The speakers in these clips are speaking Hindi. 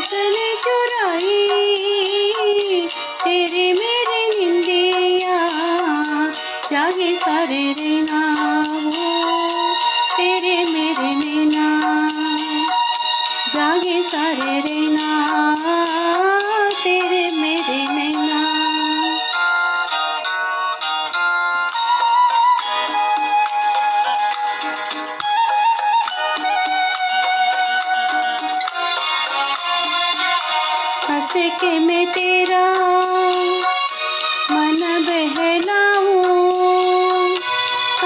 किसने चुराई तेरे मेरे निंदिया, जागे सारे रहना वो तेरे मेरे नैना, जागे सारे रहना तेरे मेरे नैना। हंस के मैं तेरा मन बहलाऊं,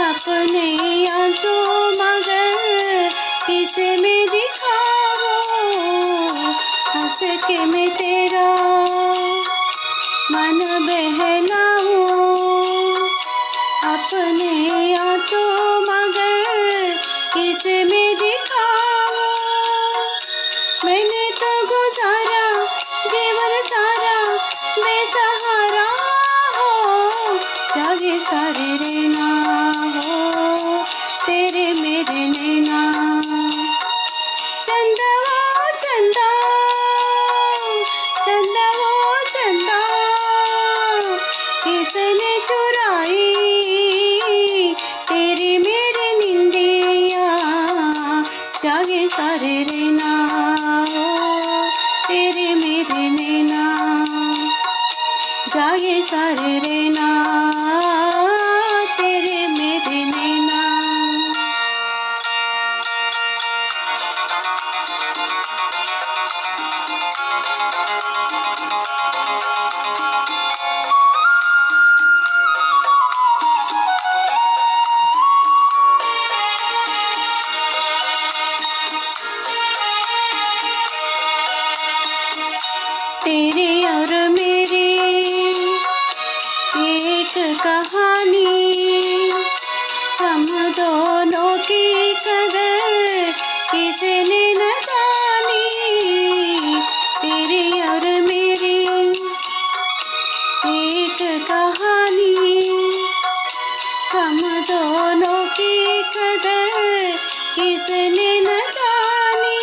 अपने आंसू मगर किसे मैं दिखाऊं। हंस के मैं तेरा मन बहलाऊं, अपने आंसू मगर किसे मैं दिखाऊं। मैंने तो गुजारा जीवन सारा बेसहारा हो, जागे सारे रहना हो तेरे मेरे नैना। चंदा वो चंदा, चंदा वो चंदा, किसने चुराई तेरे मेरे निंदिया, जागे सारे रहना हो तेरे मेरे नैना, जागे सारे रहना तेरे मेरे नैना। तेरे और मेरी एक कहानी, हम दोनों की कदर किसने न जानी। तेरे और मेरी एक कहानी, हम दोनों की कदर किसने न जानी।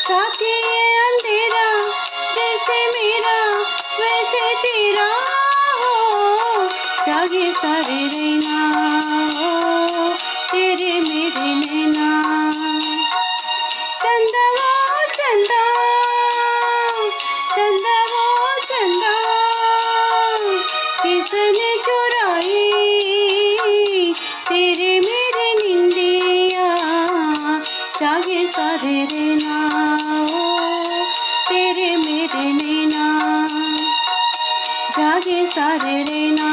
साथी ये अंधेरा जैसे मेरा वैसे तेरा हो, जागे सारे रहना हो तेरे मेरे नैना। चंदा वो चंदा, चंदा वो चंदा, किसने चुराई तेरे मेरे निंदिया, जागे सारे रहना हो तेरे मेरे नैना, जागे सारे रहना।